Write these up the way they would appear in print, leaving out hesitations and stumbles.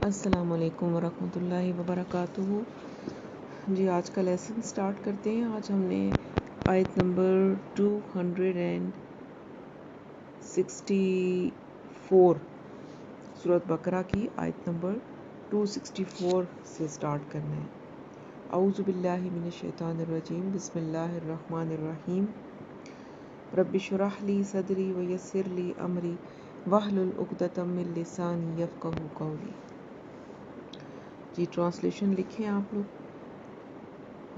السلام علیکم ورحمۃ اللہ وبرکاتہ۔ جی آج کا لیسن سٹارٹ کرتے ہیں۔ آج ہم نے آیت نمبر 264 سورۃ بقرہ کی آیت نمبر 264 سے سٹارٹ کرنا ہے۔ اعوذ باللہ من الشیطان الرجیم، بسم اللہ الرحمن الرحیم۔ رب اشرح لی صدری ویسر لی امری واحلل عقدۃ من لسانی یفقہوا قولی۔ جی ٹرانسلیشن لکھیں آپ لوگ۔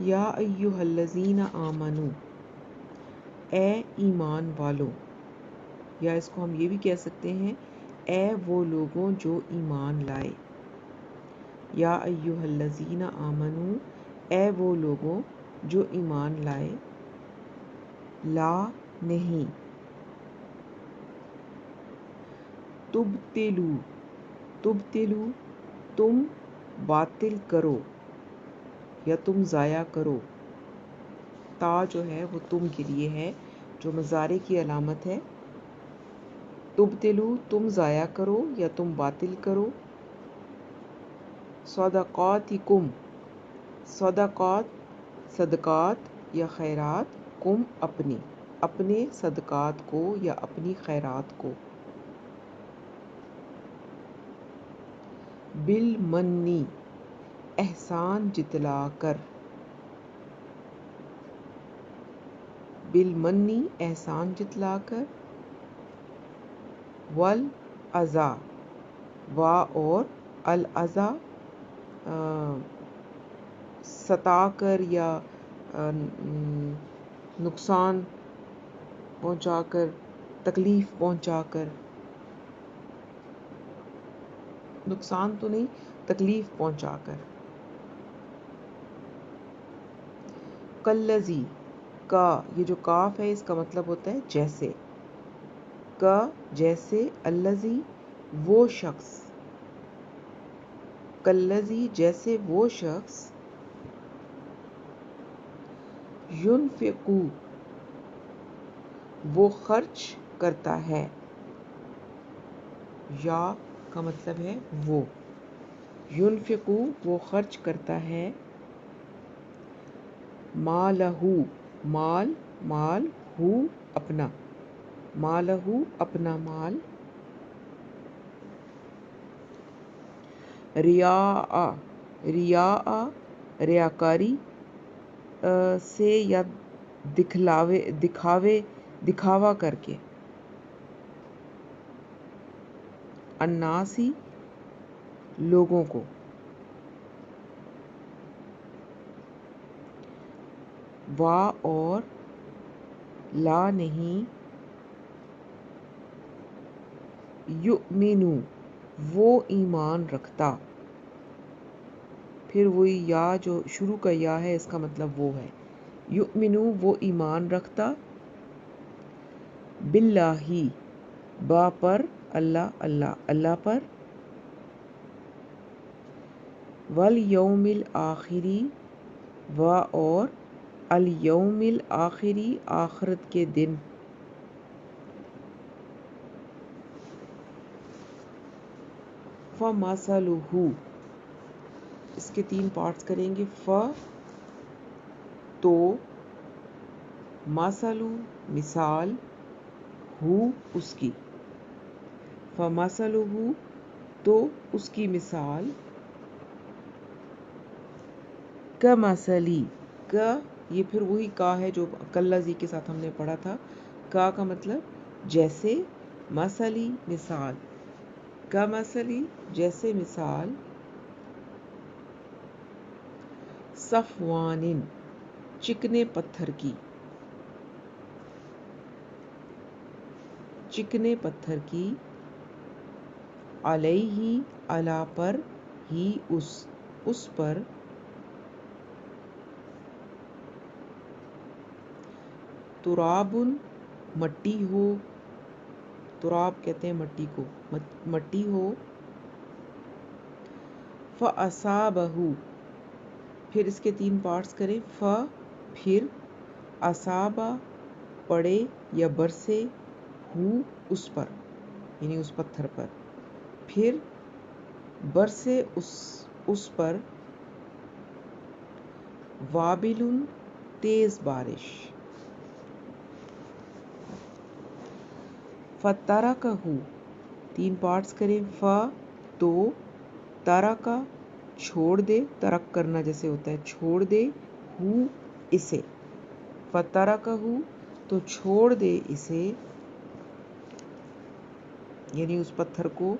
یا ایہا الذین آمنو، اے ایمان والو، یا اس کو ہم یہ بھی کہہ سکتے ہیں اے وہ لوگوں جو ایمان لائے۔ یا ایہا الذین آمنو، اے وہ لوگوں جو ایمان لائے، لا نہیں، تبتلو تم باطل کرو یا تم ضائع کرو۔ تا جو ہے وہ تم کے لیے ہے، جو مضارع کی علامت ہے۔ تبتلو تم ضائع کرو یا تم باطل کرو۔ صدقاتکم، صدقات صدقات یا خیرات، کم اپنے صدقات کو یا اپنی خیرات کو۔ بالمنی احسان جتلا کر، بالمنی احسان جتلا کر، والاذی و اور الاذی ستا کر یا نقصان پہنچا کر، تکلیف پہنچا کر، نقصان تو نہیں تکلیف پہنچا کر۔ کالذی کا، یہ جو کاف ہے اس کا مطلب ہوتا ہے جیسے، کا جیسے، الذی وہ شخص، کالذی جیسے وہ شخص، ینفقو وہ خرچ کرتا ہے، یا کا مطلب ہے وہ، ینفقو وہ خرچ کرتا ہے، مالہ مال ہو اپنا، مالہ اپنا مال، ریاکاری سے یا دکھاوا کر کے، الناسی لوگوں کو، وا اور لا نہیں، یؤمنو وہ ایمان رکھتا، پھر وہی یا جو شروع کا یا ہے اس کا مطلب وہ ہے، یؤمنو وہ ایمان رکھتا، باللہ با پر، اللہ پر، والیوم الآخری و اور الیوم الآخری آخرت کے دن، فمثلہ اس کے 3 پارٹس کریں گے۔ تو، مثل مثال، ہو اس کی، فمثلہ تو اس کی مثال، کمثلی کا یہ پھر وہی کا ہے جو کالذی کے ساتھ ہم نے پڑھا تھا، کا مطلب جیسے، مثلی مثال، کمثلی جیسے مثال، صفوان چکنے پتھر کی، چکنے پتھر کی، علیہ علی پر، ہی اس پر، تراب مٹی ہو، تراب کہتے ہیں مٹی کو، مٹی ہو، فاصابہ پھر اس کے 3 پارٹس کریں، پھر، اصابہ پڑے یا برسے، ہو اس پر یعنی اس پتھر پر، پھر برسے اس پر وابل تیز بارش. فَتَرَكَهُ 3 پارٹس کریں. تو ترکا چھوڑ دے، ترک کرنا جیسے ہوتا ہے چھوڑ دے، ہو اسے. فَتَرَكَهُ تو چھوڑ دے اسے، یعنی اس پتھر کو،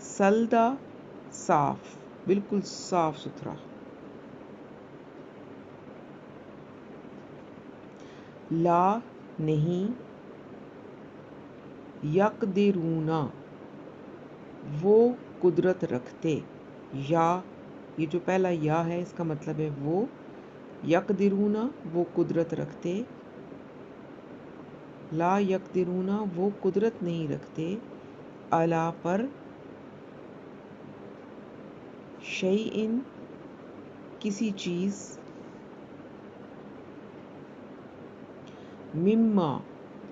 سلدا صاف، بالکل صاف ستھرا. لا نہیں، یقدرون وہ قدرت رکھتے، یا یہ جو پہلا یا ہے اس کا مطلب ہے وہ، یقدرون وہ قدرت رکھتے، لا یقدرون وہ قدرت نہیں رکھتے، علی پر، شیئن کسی چیز، مما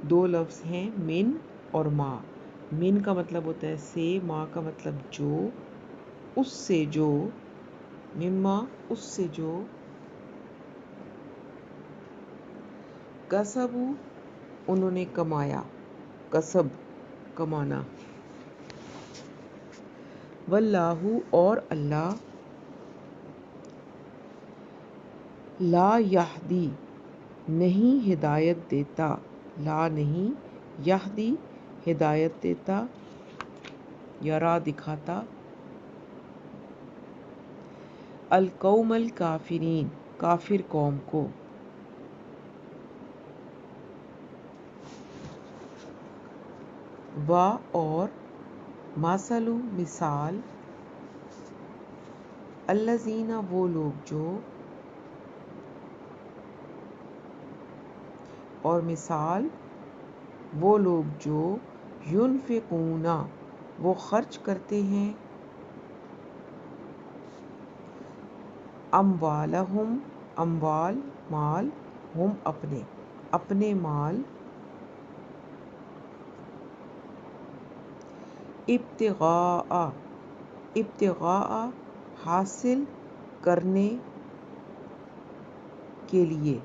2 لفظ ہیں من اور ما. من کا مطلب ہوتا ہے سے، ما کا مطلب جو، اس سے جو، مما اس سے جو، کسبو انہوں نے کمایا، کسب کمانا. واللہ اور اللہ، لا یہدی نہیں ہدایت دیتا، لا نہیں یہدی ہدایت دیتا یا راہ دکھاتا، القوم الکافرین کافر قوم کو. و اور، مثل مثال، الذین وہ لوگ جو، اور مثال وہ لوگ جو، ينفقون وہ خرچ کرتے ہیں، اموالہم اموال مال، ہم اپنے مال، ابتغاء حاصل کرنے کے لیے.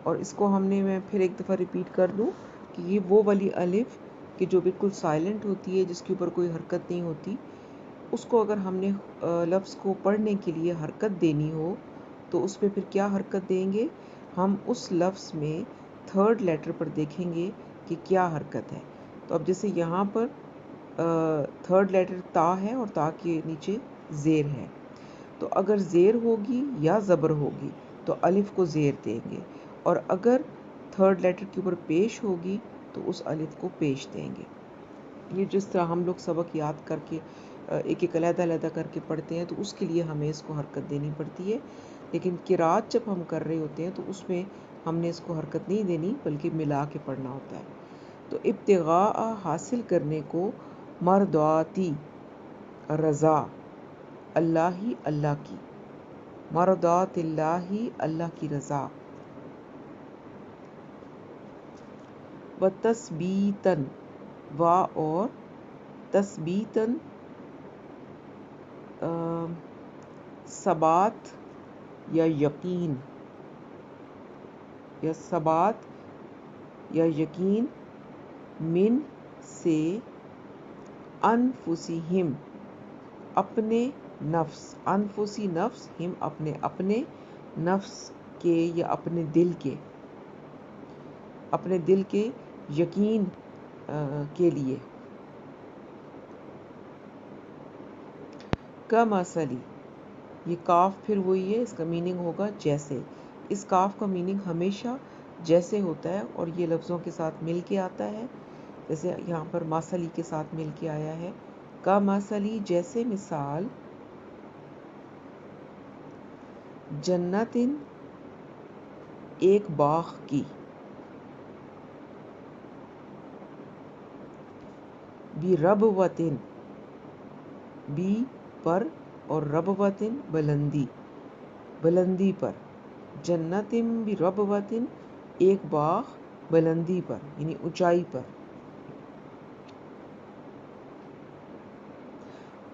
اور اس کو ہم نے، میں پھر ایک دفعہ ریپیٹ کر دوں کہ یہ وہ والی الف کہ جو بالکل سائلنٹ ہوتی ہے، جس کے اوپر کوئی حرکت نہیں ہوتی، اس کو اگر ہم نے لفظ کو پڑھنے کے لیے حرکت دینی ہو تو اس پہ پھر کیا حرکت دیں گے؟ ہم اس لفظ میں 3rd لیٹر پر دیکھیں گے کہ کیا حرکت ہے. تو اب جیسے یہاں پر 3rd لیٹر تا ہے اور تا کے نیچے زیر ہے، تو اگر زیر ہوگی یا زبر ہوگی تو الف کو زیر دیں گے، اور اگر 3rd لیٹر کے اوپر پیش ہوگی تو اس الف کو پیش دیں گے. یہ جس طرح ہم لوگ سبق یاد کر کے ایک ایک علیحدہ علیحدہ کر کے پڑھتے ہیں تو اس کے لیے ہمیں اس کو حرکت دینی پڑتی ہے، لیکن قرات جب ہم کر رہے ہوتے ہیں تو اس میں ہم نے اس کو حرکت نہیں دینی بلکہ ملا کے پڑھنا ہوتا ہے. تو ابتغاء حاصل کرنے کو، مرضاتی رضا، اللہ ہی اللہ کی، مرضات اللہ اللہ کی رضا، و تثبیتاً و اور، تثبیتاً ثبات یا یقین، یا ثبات یا یقین، من سے، انفسہم اپنے نفس، انفسی نفس، ہم اپنے نفس کے یا اپنے دل کے یقین کے لیے. کمثلی یہ کاف پھر وہی ہے، اس کا میننگ ہوگا جیسے. اس کاف کا میننگ ہمیشہ جیسے ہوتا ہے اور یہ لفظوں کے ساتھ مل کے آتا ہے، جیسے یہاں پر مثلی کے ساتھ مل کے آیا ہے. کمثلی جیسے مثال، جنت ایک باغ کی، بربوۃ بی پر اور ربوۃ بلندی پر، جنت بربوۃ ایک باغ بلندی پر یعنی اونچائی پر.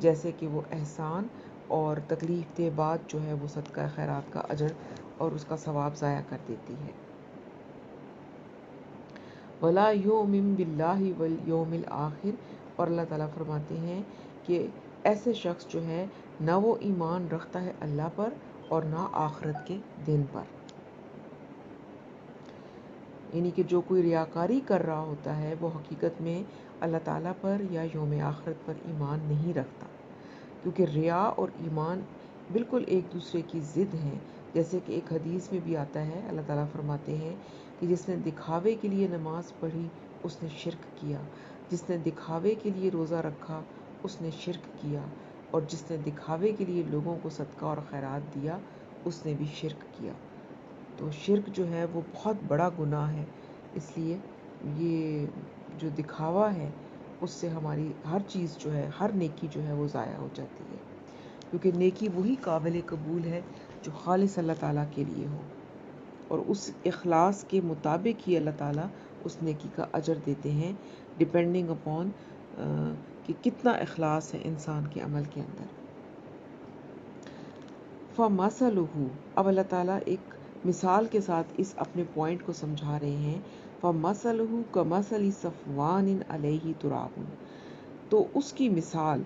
جیسے کہ وہ احسان اور تکلیف دہ بات جو ہے وہ صدقہ خیرات کا اجر اور اس کا ثواب ضائع کر دیتی ہے۔ وَلَا يُؤْمِنُ بِاللَّهِ وَالْيَوْمِ الْآخِرِ، اور اللہ تعالیٰ فرماتے ہیں کہ ایسے شخص جو ہے نہ وہ ایمان رکھتا ہے اللہ پر اور نہ آخرت کے دن پر، یعنی کہ جو کوئی ریاکاری کر رہا ہوتا ہے وہ حقیقت میں اللہ تعالیٰ پر یا یوم آخرت پر ایمان نہیں رکھتا، کیونکہ ریا اور ایمان بالکل ایک دوسرے کی ضد ہیں۔ جیسے کہ ایک حدیث میں بھی آتا ہے، اللہ تعالیٰ فرماتے ہیں کہ جس نے دکھاوے کے لیے نماز پڑھی اس نے شرک کیا، جس نے دکھاوے کے لیے روزہ رکھا اس نے شرک کیا، اور جس نے دکھاوے کے لیے لوگوں کو صدقہ اور خیرات دیا اس نے بھی شرک کیا۔ تو شرک جو ہے وہ بہت بڑا گناہ ہے، اس لیے یہ جو دکھاوا ہے اس سے ہماری ہر چیز جو ہے، ہر نیکی جو ہے وہ ضائع ہو جاتی ہے، کیونکہ نیکی وہی قابل قبول ہے جو خالص اللہ تعالیٰ کے لیے ہو، اور اس اخلاص کے مطابق ہی اللہ تعالیٰ اس نیکی کا اجر دیتے ہیں، ڈپینڈنگ اپون کہ کتنا اخلاص ہے انسان کے عمل کے اندر۔ فَمَثَلُهُ، اب اللہ تعالیٰ ایک مثال کے ساتھ اس اپنے پوائنٹ کو سمجھا رہے ہیں۔ فَمَثَلُهُ كَمَثَلِ صَفْوَانٍ عَلَيْهِ تُرَابٌ، تو اس کی مثال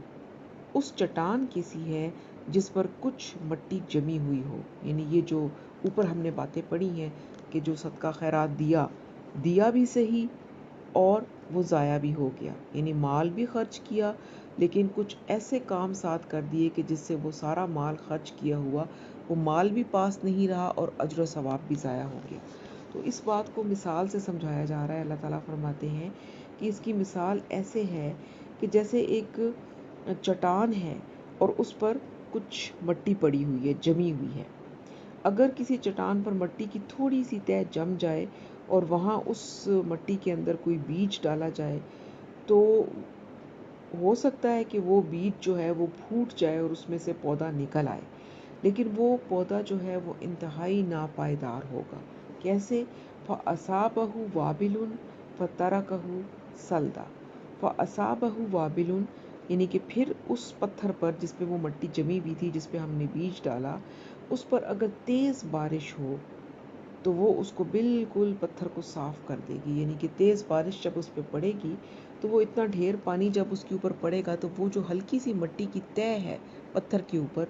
اس چٹان کی سی ہے جس پر کچھ مٹی جمی ہوئی ہو، یعنی یہ جو اوپر ہم نے باتیں پڑھی ہیں کہ جو صدقہ خیرات دیا بھی صحیح اور وہ ضائع بھی ہو گیا، یعنی مال بھی خرچ کیا لیکن کچھ ایسے کام ساتھ کر دیے کہ جس سے وہ سارا مال خرچ کیا ہوا وہ مال بھی پاس نہیں رہا اور اجر و ثواب بھی ضائع ہو گیا۔ تو اس بات کو مثال سے سمجھایا جا رہا ہے۔ اللہ تعالیٰ فرماتے ہیں کہ اس کی مثال ایسے ہے کہ جیسے ایک چٹان ہے اور اس پر کچھ مٹی پڑی ہوئی ہے، جمی ہوئی ہے۔ اگر کسی چٹان پر مٹی کی تھوڑی سی تہ جم جائے اور وہاں اس مٹی کے اندر کوئی بیج ڈالا جائے تو ہو سکتا ہے کہ وہ بیج جو ہے وہ پھوٹ جائے اور اس میں سے پودا نکل آئے، لیکن وہ پودا جو ہے وہ انتہائی ناپائیدار ہوگا۔ کیسے؟ فَأَصَابَهُ وَابِلٌ فَتَرَكَهُ صَلْدًا، فَأَصَابَهُ وَابِلٌ یعنی کہ پھر اس پتھر پر جس پہ وہ مٹی جمی ہوئی تھی، جس پہ ہم نے بیج ڈالا، اس پر اگر تیز بارش ہو تو وہ اس کو بالکل پتھر کو صاف کر دے گی، یعنی کہ تیز بارش جب اس پہ پڑے گی تو وہ اتنا ڈھیر پانی جب اس کے اوپر پڑے گا تو وہ جو ہلکی سی مٹی کی تہ ہے پتھر کے اوپر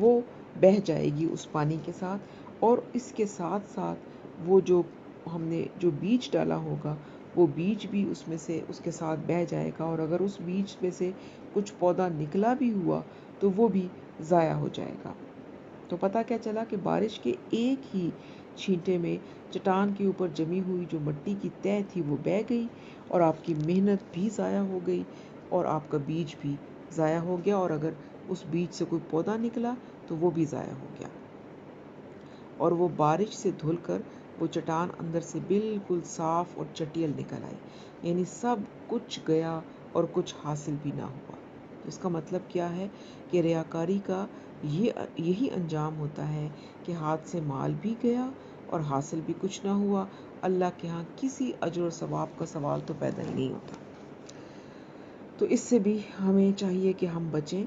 وہ بہہ جائے گی اس پانی کے ساتھ، اور اس کے ساتھ ساتھ وہ جو ہم نے جو بیج ڈالا ہوگا وہ بیج بھی اس میں سے اس کے ساتھ بہہ جائے گا، اور اگر اس بیج میں سے کچھ پودا نکلا بھی ہوا تو وہ بھی ضائع ہو جائے گا۔ تو پتہ کیا چلا کہ بارش کے ایک ہی چھینٹے میں چٹان کے اوپر جمی ہوئی جو مٹی کی تہ تھی وہ بہہ گئی، اور آپ کی محنت بھی ضائع ہو گئی اور آپ کا بیج بھی ضائع ہو گیا، اور اگر اس بیج سے کوئی پودا نکلا تو وہ بھی ضائع ہو گیا، اور وہ بارش سے دھل کر وہ چٹان اندر سے بالکل صاف اور چٹیل نکل آئی، یعنی سب کچھ گیا اور کچھ حاصل بھی نہ ہوا۔ تو اس کا مطلب کیا ہے کہ ریاکاری کا یہی انجام ہوتا ہے کہ ہاتھ سے مال بھی گیا اور حاصل بھی کچھ نہ ہوا، اللہ کے ہاں کسی اجر و ثواب کا سوال تو پیدا ہی نہیں ہوتا۔ تو اس سے بھی ہمیں چاہیے کہ ہم بچیں۔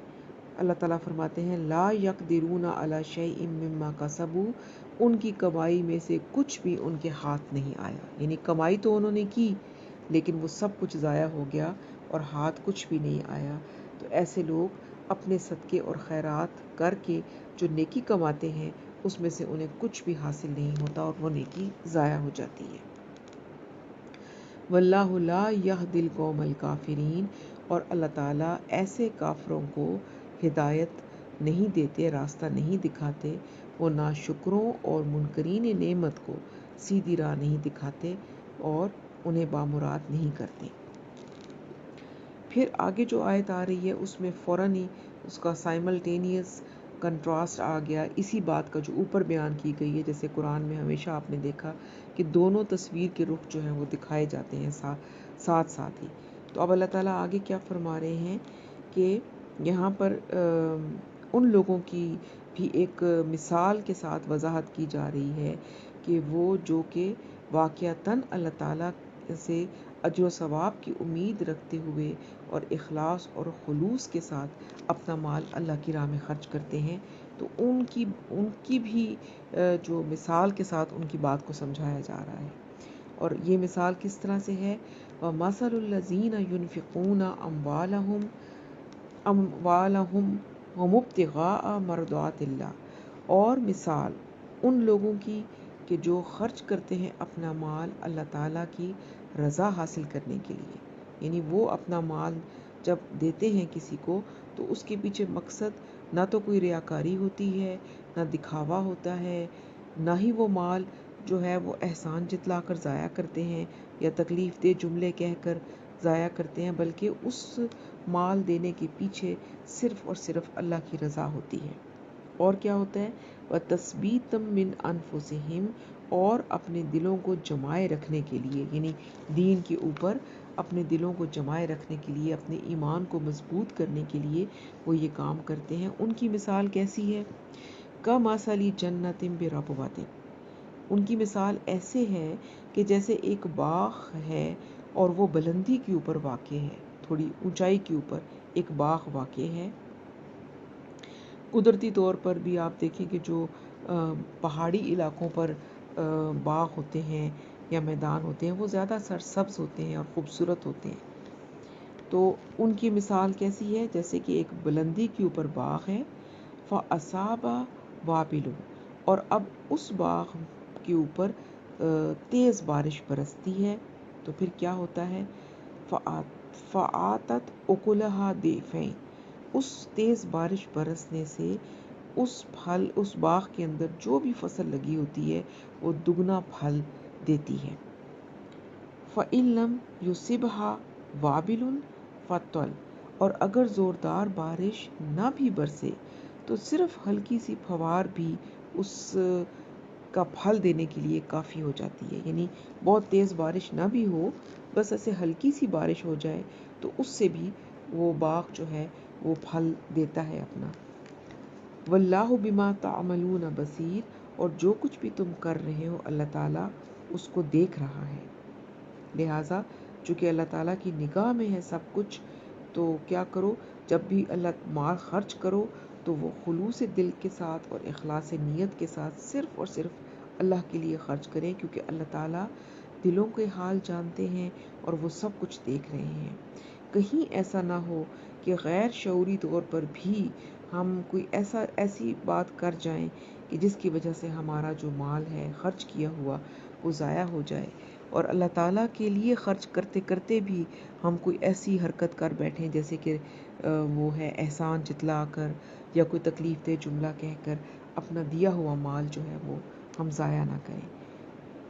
اللہ تعالیٰ فرماتے ہیں لا یقدرون علی شیء مما کسبوا، ان کی کمائی میں سے کچھ بھی ان کے ہاتھ نہیں آیا، یعنی کمائی تو انہوں نے کی لیکن وہ سب کچھ ضائع ہو گیا اور ہاتھ کچھ بھی نہیں آیا۔ تو ایسے لوگ اپنے صدقے اور خیرات کر کے جو نیکی کماتے ہیں اس میں سے انہیں کچھ بھی حاصل نہیں ہوتا اور وہ نیکی ضائع ہو جاتی ہے۔ واللہ لا یہدی القوم الکافرین، اور اللہ تعالیٰ ایسے کافروں کو ہدایت نہیں دیتے، راستہ نہیں دکھاتے، وہ ناشکروں اور منکرین نعمت کو سیدھی راہ نہیں دکھاتے اور انہیں بامراد نہیں کرتے۔ پھر آگے جو آیت آ رہی ہے اس میں فوراً ہی اس کا سائملٹینیس کنٹراسٹ آ گیا اسی بات کا جو اوپر بیان کی گئی ہے۔ جیسے قرآن میں ہمیشہ آپ نے دیکھا کہ دونوں تصویر کے رخ جو ہیں وہ دکھائے جاتے ہیں ساتھ ساتھ ہی۔ تو اب اللہ تعالیٰ آگے کیا فرما رہے ہیں کہ یہاں پر ان لوگوں کی بھی ایک مثال کے ساتھ وضاحت کی جا رہی ہے کہ وہ جو کہ واقعتاً اللہ تعالیٰ سے اجر و ثواب کی امید رکھتے ہوئے اور اخلاص اور خلوص کے ساتھ اپنا مال اللہ کی راہ میں خرچ کرتے ہیں تو ان کی بھی جو مثال کے ساتھ ان کی بات کو سمجھایا جا رہا ہے. اور یہ مثال کس طرح سے ہے؟ وَمَثَلُ الَّذِينَ يُنْفِقُونَ أَمْوَالَهُمْ وَابْتِغَاءَ مَرْضَاتِ اللَّهِ، اور مثال ان لوگوں کی کہ جو خرچ کرتے ہیں اپنا مال اللہ تعالیٰ کی رضا حاصل کرنے کے لیے. یعنی وہ اپنا مال جب دیتے ہیں کسی کو تو اس کے پیچھے مقصد نہ تو کوئی ریاکاری ہوتی ہے، نہ دکھاوا ہوتا ہے، نہ ہی وہ مال جو ہے وہ احسان جتلا کر ضائع کرتے ہیں یا تکلیف دہ جملے کہہ کر ضائع کرتے ہیں، بلکہ اس مال دینے کے پیچھے صرف اور صرف اللہ کی رضا ہوتی ہے. اور کیا ہوتا ہے؟ وَتَثْبِيتًا مِّنْ أَنفُسِهِمْ، اور اپنے دلوں کو جمائے رکھنے کے لیے، یعنی دین کے اوپر اپنے دلوں کو جمائے رکھنے کے لیے، اپنے ایمان کو مضبوط کرنے کے لیے وہ یہ کام کرتے ہیں. ان کی مثال کیسی ہے؟ کَمَثَلِ جَنَّةٍ بِرَبْوَةٍ، ان کی مثال ایسے ہے کہ جیسے ایک باغ ہے اور وہ بلندی کے اوپر واقع ہے، تھوڑی اونچائی کے اوپر ایک باغ واقع ہے. قدرتی طور پر بھی آپ دیکھیں کہ جو پہاڑی علاقوں پر باغ ہوتے ہیں یا میدان ہوتے ہیں وہ زیادہ سرسبز ہوتے ہیں اور خوبصورت ہوتے ہیں. تو ان کی مثال کیسی ہے؟ جیسے کہ ایک بلندی کے اوپر باغ ہے، فَأَصَابَ وَابِلٌ، اور اب اس باغ کے اوپر تیز بارش برستی ہے تو پھر کیا ہوتا ہے؟ فَآتَتْ أُكُلَهَا ضِعْفَيْنِ، اس تیز بارش برسنے سے اس باغ کے اندر جو بھی فصل لگی ہوتی ہے وہ دگنا پھل دیتی ہے. فَإِن لَّمْ يُصِبْهَا وَابِلٌ فَطَلٌ، اور اگر زوردار بارش نہ بھی برسے تو صرف ہلکی سی پھوار بھی اس کا پھل دینے کے لیے کافی ہو جاتی ہے. یعنی بہت تیز بارش نہ بھی ہو، بس ایسے ہلکی سی بارش ہو جائے تو اس سے بھی وہ باغ جو ہے وہ پھل دیتا ہے اپنا. وَاللَّهُ بِمَا تَعْمَلُونَ بَصِيرٌ، اور جو کچھ بھی تم کر رہے ہو اللہ تعالیٰ اس کو دیکھ رہا ہے. لہٰذا چونکہ اللہ تعالیٰ کی نگاہ میں ہے سب کچھ، تو کیا کرو، جب بھی اللہ مال خرچ کرو تو وہ خلوص دل کے ساتھ اور اخلاص نیت کے ساتھ صرف اور صرف اللہ کے لیے خرچ کریں، کیونکہ اللہ تعالیٰ دلوں کے حال جانتے ہیں اور وہ سب کچھ دیکھ رہے ہیں. کہیں ایسا نہ ہو کہ غیر شعوری طور پر بھی ہم کوئی ایسی بات کر جائیں کہ جس کی وجہ سے ہمارا جو مال ہے خرچ کیا ہوا وہ ضائع ہو جائے، اور اللہ تعالیٰ کے لیے خرچ کرتے کرتے بھی ہم کوئی ایسی حرکت کر بیٹھیں جیسے کہ وہ ہے احسان جتلا کر یا کوئی تکلیف دہ جملہ کہہ کر اپنا دیا ہوا مال جو ہے وہ ہم ضائع نہ کریں.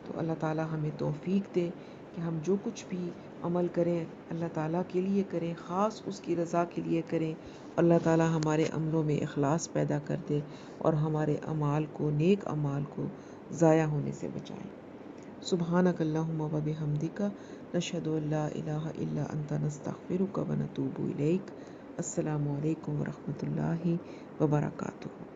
تو اللہ تعالیٰ ہمیں توفیق دے کہ ہم جو کچھ بھی عمل کریں اللہ تعالیٰ کے لیے کریں، خاص اس کی رضا کے لیے کریں. اللہ تعالیٰ ہمارے عملوں میں اخلاص پیدا کر دے اور ہمارے اعمال کو، نیک اعمال کو ضائع ہونے سے بچائیں. سبحانک اللہم و بحمدک، نشہد ان لا الہ الا انت، نستغفرک و نتوب الیک. السلام علیکم و رحمۃ اللہ وبرکاتہ.